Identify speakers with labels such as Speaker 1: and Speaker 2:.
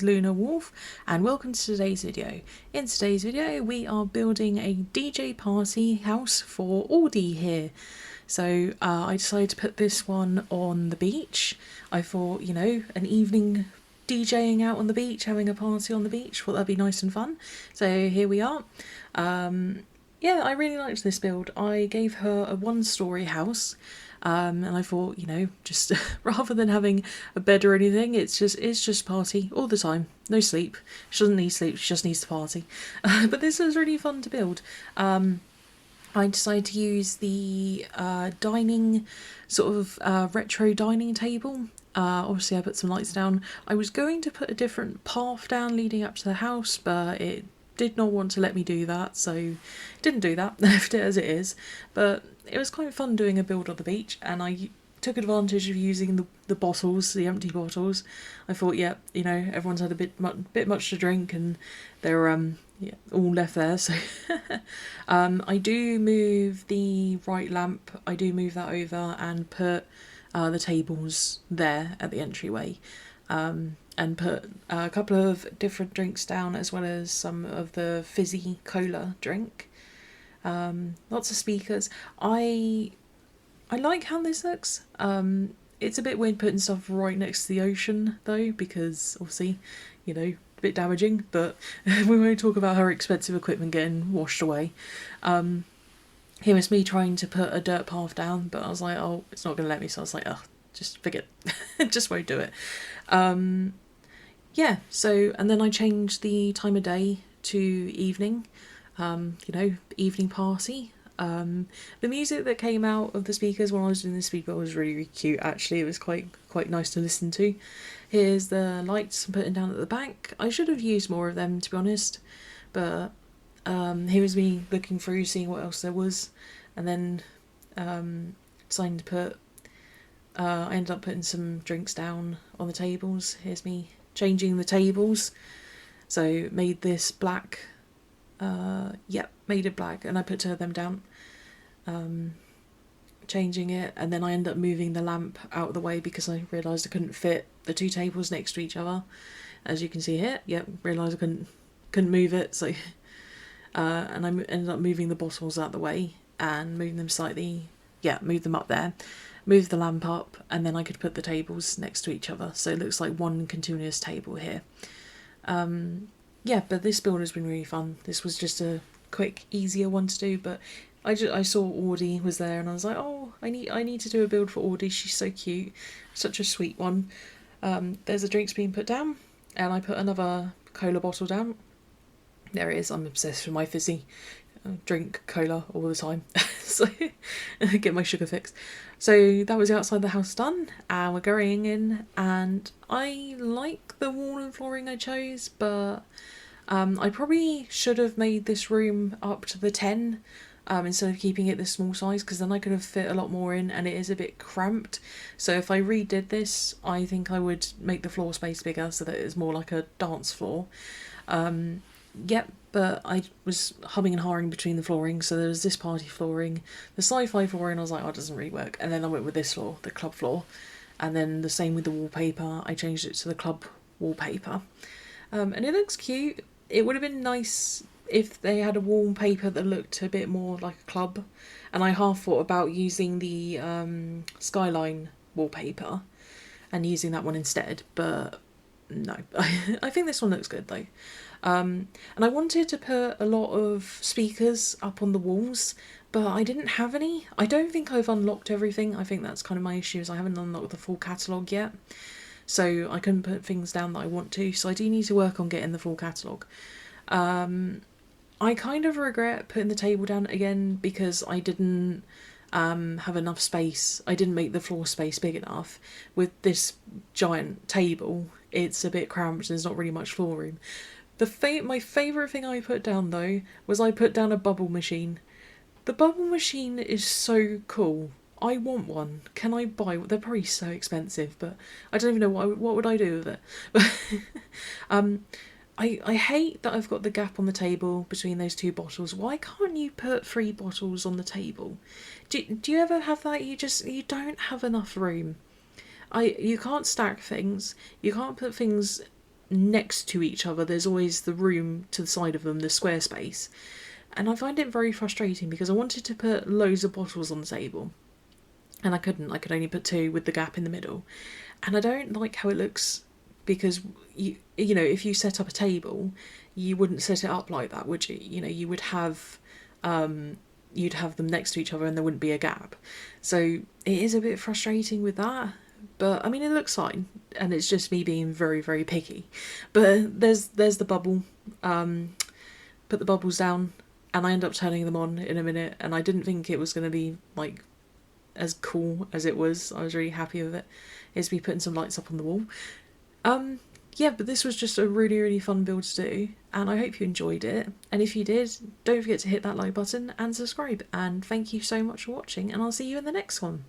Speaker 1: is Luna Wolf and welcome to today's video. In today's video we are building a DJ party house for Audie here. So I decided to put this one on the beach. I thought, you know, an evening DJing out on the beach, having a party on the beach, thought that'd be nice and fun. So here we are. Yeah, I really liked this build. I gave her a one-story house. And I thought, you know, just rather than having a bed or anything, it's just party all the time. No sleep. She doesn't need sleep, she just needs to party. But this was really fun to build. I decided to use the dining, sort of retro dining table. Obviously I put some lights down. I was going to put a different path down leading up to the house, but it did not want to let me do that, so didn't do that, left it as it is. But it was quite fun doing a build on the beach, and I took advantage of using the bottles, the empty bottles. I thought, yeah, you know, everyone's had a bit much to drink, and they're yeah, all left there. So I do move the right lamp. I do move that over and put the tables there at the entryway. And put a couple of different drinks down, as well as some of the fizzy cola drink. Lots of speakers. I like how this looks. It's a bit weird putting stuff right next to the ocean though, because obviously, you know, a bit damaging, but we won't talk about her expensive equipment getting washed away. Here was me trying to put a dirt path down, but I was like, oh, it's not going to let me, so I was like, oh, just forget it. Just won't do it. Yeah, so, and then I changed the time of day to evening, you know, evening party. The music that came out of the speakers when I was doing the speaker was really, really cute, actually. It was quite nice to listen to. Here's the lights I'm putting down at the back. I should have used more of them, to be honest, but here was me looking through, seeing what else there was, and then deciding to put, I ended up putting some drinks down on the tables. Here's me changing the tables, so made this black, made it black, and I put two of them down, changing it, and then I ended up moving the lamp out of the way because I realised I couldn't fit the two tables next to each other, as you can see here. Realised I couldn't move it, so and I ended up moving the bottles out of the way and moving them slightly, move them up there, move the lamp up, and then I could put the tables next to each other, so it looks like one continuous table here. Yeah, but this build has been really fun. This was just a quick, easier one to do, but I saw Audie was there, and I was like, oh, I need to do a build for Audie. She's so cute, such a sweet one. There's the drinks being put down, and I put another cola bottle down. There it is. I'm obsessed with my fizzy. Drink cola all the time, so get my sugar fix. So that was outside the house done, and we're going in, and I like the wall and flooring I chose, but I probably should have made this room up to the 10 instead of keeping it this small size, because then I could have fit a lot more in, and it is a bit cramped. So if I redid this, I think I would make the floor space bigger so that it's more like a dance floor. Yep, but I was humming and hawing between the flooring, so there was this party flooring, the sci-fi flooring, I was like, oh, it doesn't really work, and then I went with this floor, the club floor, and then the same with the wallpaper. I changed it to the club wallpaper, and it looks cute. It would have been nice if they had a wallpaper that looked a bit more like a club, and I half thought about using the skyline wallpaper and using that one instead, but no. I think this one looks good though. And I wanted to put a lot of speakers up on the walls, but I didn't have any. I don't think I've unlocked everything. I think that's kind of my issue, is I haven't unlocked the full catalogue yet, so I couldn't put things down that I want to, so I do need to work on getting the full catalogue. I kind of regret putting the table down again because I didn't have enough space. I didn't make the floor space big enough. With this giant table, it's a bit cramped, there's not really much floor room. My favourite thing I put down though was I put down a bubble machine. The bubble machine is so cool. I want one. Can I buy one? They're probably so expensive, but I don't even know what would I do with it. But I hate that I've got the gap on the table between those two bottles. Why can't you put 3 bottles on the table? Do you ever have that? You don't have enough room. You can't stack things. You can't put things next to each other, there's always the room to the side of them, the square space. And I find it very frustrating because I wanted to put loads of bottles on the table. And I couldn't. I could only put 2 with the gap in the middle. And I don't like how it looks because, you know, if you set up a table, you wouldn't set it up like that, would you? You know, you would have... you'd have them next to each other and there wouldn't be a gap. So it is a bit frustrating with that. But, I mean, it looks fine. And it's just me being very, very picky. But there's the bubble. Put the bubbles down. And I end up turning them on in a minute. And I didn't think it was going to be, like, as cool as it was. I was really happy with it. It's me putting some lights up on the wall. Yeah, but this was just a really, really fun build to do. And I hope you enjoyed it. And if you did, don't forget to hit that like button and subscribe. And thank you so much for watching. And I'll see you in the next one.